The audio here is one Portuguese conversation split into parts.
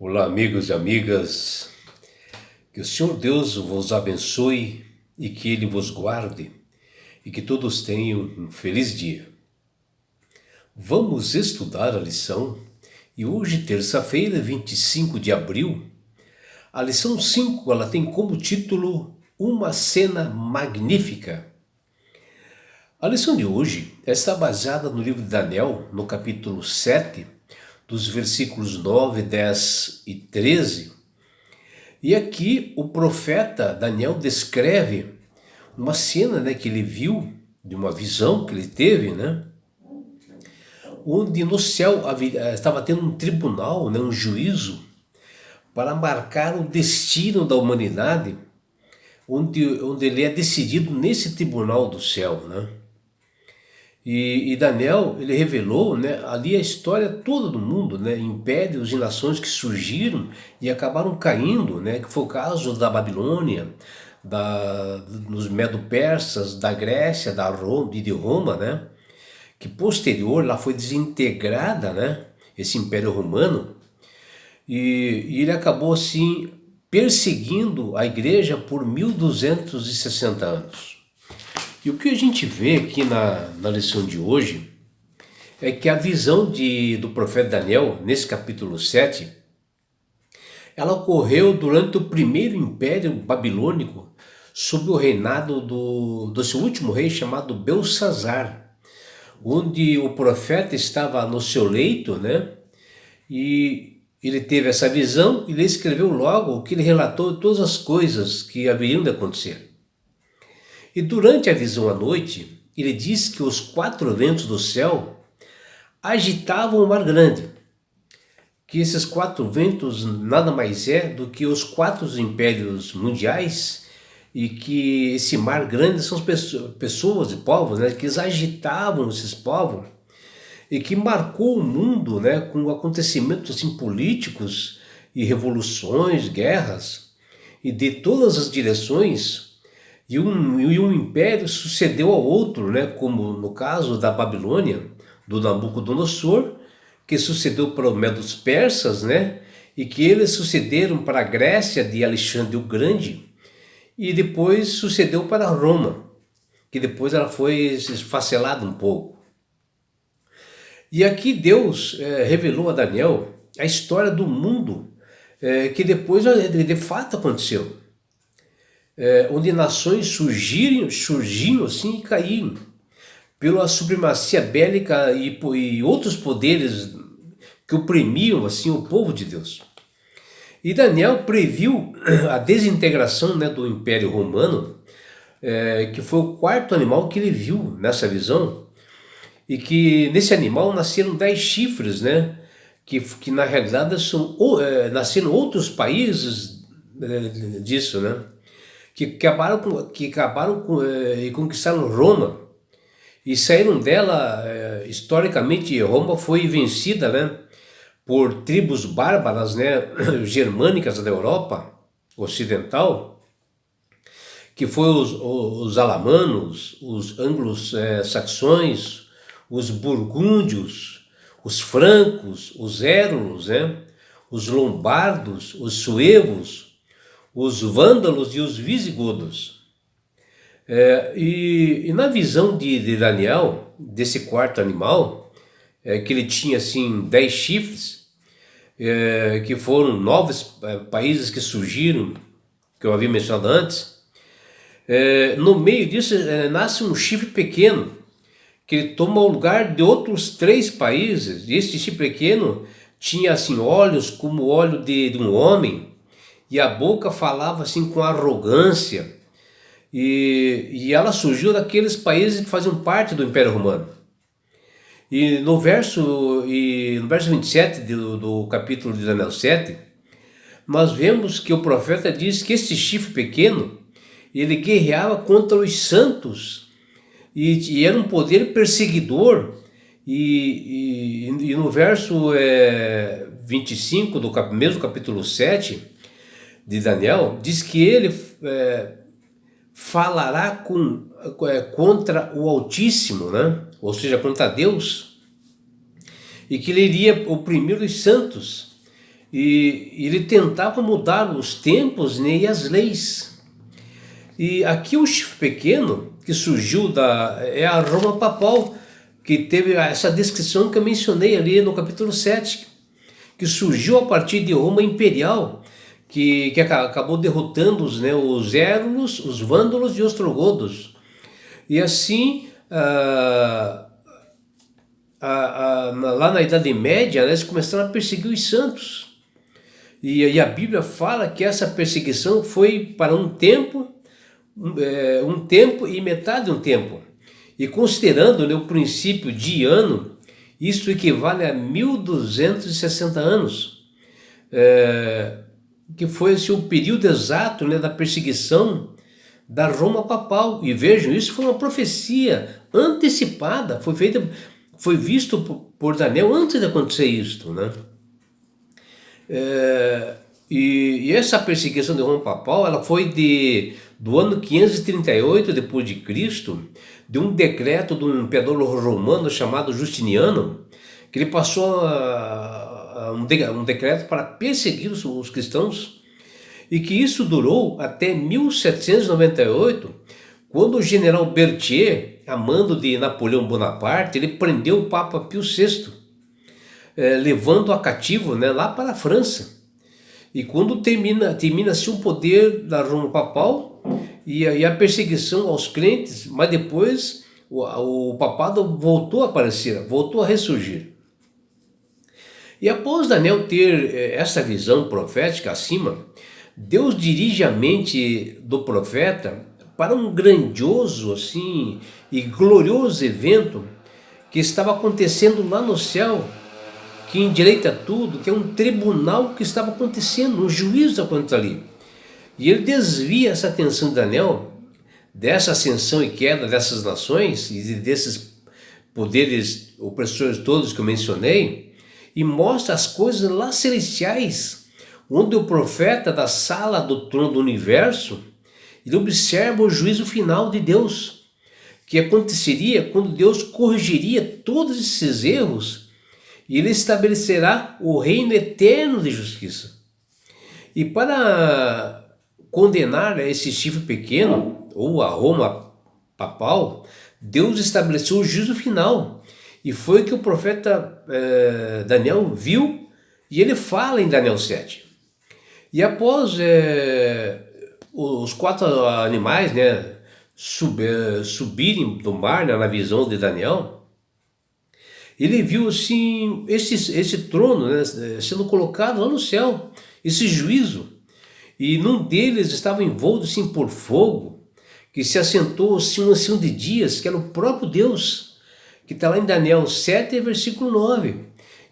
Olá, amigos e amigas, que o Senhor Deus vos abençoe e que Ele vos guarde e que todos tenham um feliz dia. Vamos estudar a lição e hoje, terça-feira, 25 de abril, a lição 5 ela tem como título Uma Cena Magnífica. A lição de hoje está baseada no livro de Daniel, no capítulo 7, dos versículos 9, 10 e 13. E aqui o profeta Daniel descreve uma cena, que ele viu, de uma visão que ele teve, onde no céu estava tendo um tribunal, um juízo, para marcar o destino da humanidade, onde ele é decidido nesse tribunal do céu. E Daniel, ele revelou ali a história toda do mundo, impérios e nações que surgiram e acabaram caindo, que foi o caso da Babilônia, dos Medo-Persas, da Grécia, de Roma, que posterior lá foi desintegrada, esse Império Romano, e ele acabou assim perseguindo a igreja por 1260 anos. E o que a gente vê aqui na lição de hoje é que a visão do profeta Daniel, nesse capítulo 7, ela ocorreu durante o primeiro império babilônico, sob o reinado do seu último rei chamado Belsazar, onde o profeta estava no seu leito, e ele teve essa visão e ele escreveu logo que ele relatou todas as coisas que haveriam de acontecer. E durante a visão à noite, ele diz que os quatro ventos do céu agitavam o mar grande. Que esses quatro ventos nada mais é do que os quatro impérios mundiais, e que esse mar grande são as pessoas e povos, que eles agitavam esses povos, e que marcou o mundo, com acontecimentos assim, políticos e revoluções, guerras, e de todas as direções. E um império sucedeu ao outro, como no caso da Babilônia, do Nabucodonosor, que sucedeu para os Medos Persas, e que eles sucederam para a Grécia de Alexandre o Grande, e depois sucedeu para Roma, que depois ela foi esfacelada um pouco. E aqui Deus revelou a Daniel a história do mundo que depois de fato aconteceu. Onde nações surgiam assim e caíam pela supremacia bélica e outros poderes que oprimiam assim o povo de Deus. E Daniel previu a desintegração do Império Romano, que foi o quarto animal que ele viu nessa visão, e que nesse animal nasceram 10 chifres, que na realidade nasceram outros países disso, que acabaram e conquistaram Roma e saíram dela. Historicamente, Roma foi vencida, por tribos bárbaras, germânicas da Europa ocidental, que foi os alamanos, os anglo-saxões, os burgúndios, os francos, os érulos, os lombardos, os suevos, os vândalos e os visigodos. E na visão de Daniel, desse quarto animal, que ele tinha assim 10 chifres, que foram 9 países que surgiram, que eu havia mencionado antes. No meio disso nasce um chifre pequeno, que ele toma o lugar de outros 3 países. E este chifre pequeno tinha assim olhos como o olho de um homem, e a boca falava assim com arrogância, e ela surgiu daqueles países que faziam parte do Império Romano. E no verso 27 do capítulo de Daniel 7, nós vemos que o profeta diz que esse chifre pequeno, ele guerreava contra os santos, e era um poder perseguidor. E no verso 25 do mesmo capítulo 7 de Daniel, diz que ele falará contra o Altíssimo, ou seja, contra Deus, e que ele iria oprimir os santos, E ele tentava mudar os tempos, né, e as leis. E aqui o chifre pequeno, que surgiu é a Roma papal, que teve essa descrição que eu mencionei ali no capítulo 7, que surgiu a partir de Roma imperial, que acabou derrotando os érulos, os vândalos e os ostrogodos. E assim, lá na Idade Média, eles começaram a perseguir os santos. E a Bíblia fala que essa perseguição foi para um tempo e metade de um tempo. E considerando, né, o princípio de ano, isso equivale a 1260 anos, que foi assim, o período exato, né, da perseguição da Roma papal. E vejam, isso foi uma profecia antecipada, foi visto por Daniel antes de acontecer isso, né? E essa perseguição de Roma papal, ela foi do ano 538 depois de Cristo, de um decreto de um imperador romano chamado Justiniano, que ele passou um decreto para perseguir os cristãos, e que isso durou até 1798, quando o general Berthier, a mando de Napoleão Bonaparte, ele prendeu o Papa Pio VI, levando a cativo, né, lá para a França. E quando termina-se o poder da Roma papal e a perseguição aos crentes, mas depois o papado voltou a aparecer, voltou a ressurgir. E após Daniel ter essa visão profética acima, Deus dirige a mente do profeta para um grandioso assim e glorioso evento que estava acontecendo lá no céu, que endireita tudo, que é um tribunal que estava acontecendo, um juízo acontecendo ali. E ele desvia essa atenção de Daniel dessa ascensão e queda dessas nações e desses poderes opressores todos que eu mencionei, e mostra as coisas lá celestiais, onde o profeta da sala do trono do universo, ele observa o juízo final de Deus, que aconteceria quando Deus corrigiria todos esses erros e ele estabelecerá o reino eterno de justiça. E para condenar esse chifre pequeno, ou a Roma papal, Deus estabeleceu o juízo final. E foi que o profeta Daniel viu, e ele fala em Daniel 7. E após os 4 animais, né, subirem do mar, né, na visão de Daniel, ele viu assim esse trono, né, sendo colocado lá no céu, esse juízo. E num deles estava envolto assim, por fogo, que se assentou assim, um ancião de dias, que era o próprio Deus, que está lá em Daniel 7, versículo 9.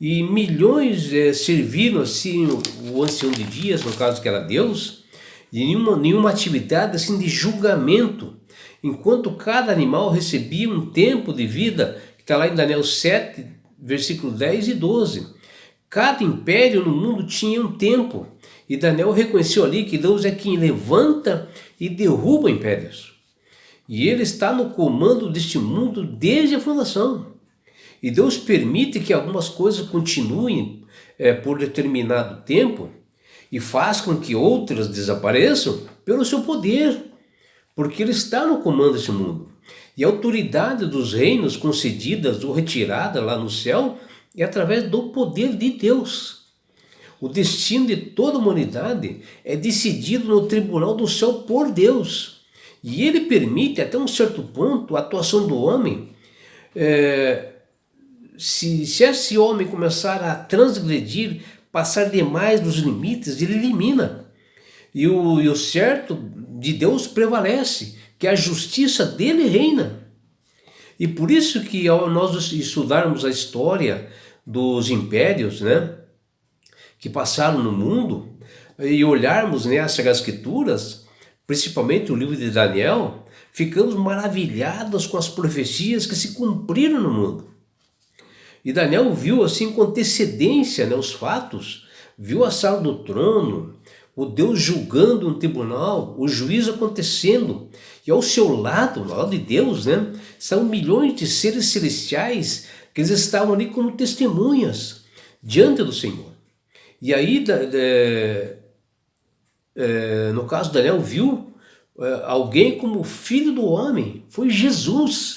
E milhões serviram assim o ancião de dias, no caso que era Deus, de nenhuma atividade assim, de julgamento, enquanto cada animal recebia um tempo de vida, que está lá em Daniel 7, versículo 10 e 12. Cada império no mundo tinha um tempo, e Daniel reconheceu ali que Deus é quem levanta e derruba impérios. E ele está no comando deste mundo desde a fundação. E Deus permite que algumas coisas continuem por determinado tempo e faz com que outras desapareçam pelo seu poder, porque ele está no comando deste mundo. E a autoridade dos reinos concedidas ou retiradas lá no céu é através do poder de Deus. O destino de toda a humanidade é decidido no tribunal do céu por Deus. E ele permite, até um certo ponto, a atuação do homem. Se esse homem começar a transgredir, passar demais dos limites, ele elimina. E o certo de Deus prevalece, que a justiça dele reina. E por isso que ao nós estudarmos a história dos impérios, né, que passaram no mundo, e olharmos, né, as Sagradas Escrituras, principalmente o livro de Daniel, ficamos maravilhados com as profecias que se cumpriram no mundo. E Daniel viu assim com antecedência, né, os fatos, viu a sala do trono, o Deus julgando um tribunal, o juízo acontecendo, e ao seu lado, ao lado de Deus, né, são milhões de seres celestiais que eles estavam ali como testemunhas diante do Senhor. E aí, no caso, Daniel viu alguém como filho do homem, foi Jesus,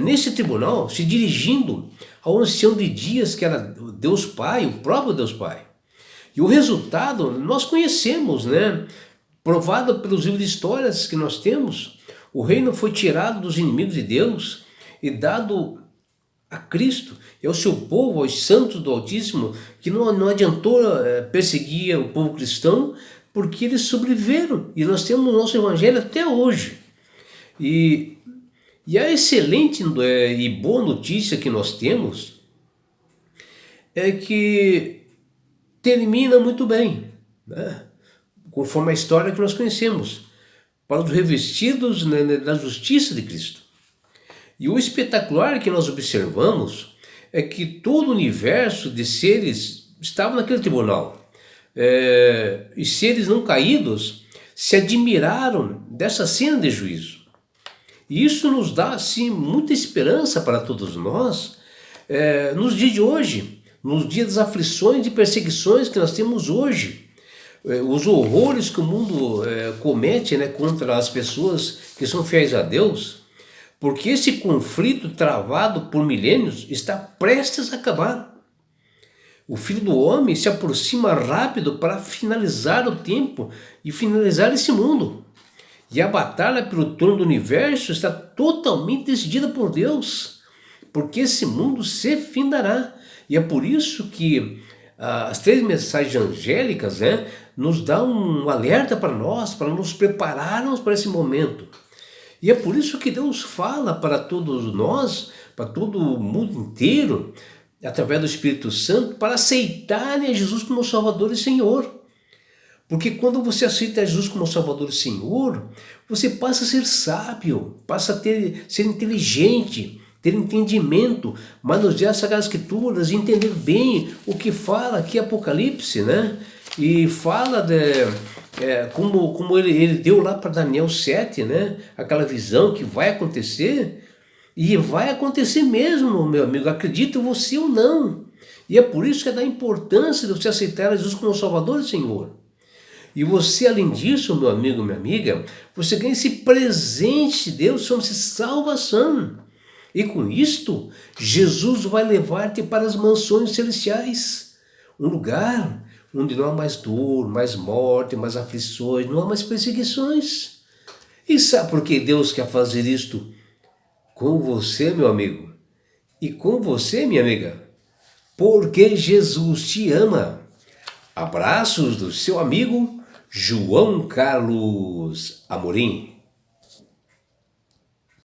nesse tribunal, se dirigindo ao ancião de dias, que era Deus Pai, o próprio Deus Pai. E o resultado nós conhecemos, né? Provado pelos livros de histórias que nós temos, o reino foi tirado dos inimigos de Deus e dado a Cristo e ao seu povo, aos santos do Altíssimo, que não adiantou perseguir o povo cristão, porque eles sobreviveram. E nós temos o nosso evangelho até hoje. E a excelente e boa notícia que nós temos é que termina muito bem, né? Conforme a história que nós conhecemos, para os revestidos da justiça de Cristo. E o espetacular que nós observamos é que todo o universo de seres estava naquele tribunal. E seres não caídos se admiraram dessa cena de juízo. E isso nos dá, assim, muita esperança para todos nós, nos dias de hoje, nos dias das aflições e perseguições que nós temos hoje. Os horrores que o mundo comete, né, contra as pessoas que são fiéis a Deus, porque esse conflito travado por milênios está prestes a acabar. O Filho do Homem se aproxima rápido para finalizar o tempo e finalizar esse mundo. E a batalha pelo trono do universo está totalmente decidida por Deus, porque esse mundo se findará. E é por isso que as 3 mensagens angélicas, né, nos dão um alerta para nós, para nos prepararmos para esse momento. E é por isso que Deus fala para todos nós, para todo o mundo inteiro, através do Espírito Santo, para aceitarem a Jesus como Salvador e Senhor. Porque quando você aceita Jesus como Salvador e Senhor, você passa a ser sábio, passa a ser inteligente, ter entendimento, manusear as Sagradas Escrituras, entender bem o que fala aqui Apocalipse, né? E fala como ele deu lá para Daniel 7, né? Aquela visão que vai acontecer, e vai acontecer mesmo, meu amigo, acredita você ou não. E é por isso que é da importância de você aceitar Jesus como Salvador e Senhor. E você, além disso, meu amigo, minha amiga, você ganha esse presente de Deus, chama-se salvação. E com isto, Jesus vai levar-te para as mansões celestiais, um lugar onde não há mais dor, mais morte, mais aflições, não há mais perseguições. E sabe por que Deus quer fazer isto com você, meu amigo? E com você, minha amiga? Porque Jesus te ama. Abraços do seu amigo João Carlos Amorim.